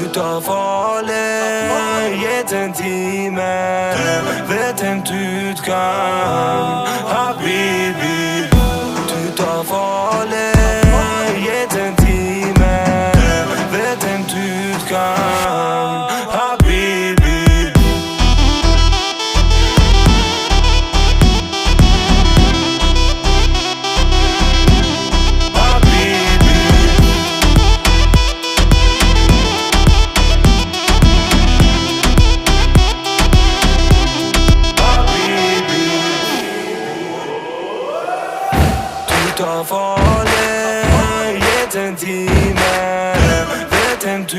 tar farlig, gitt en time. Vet endt utgang, habibi. Du tar farlig, gitt en time. Vet endt utgang, habibi. Du tar farlig, gitt en time. Vet endt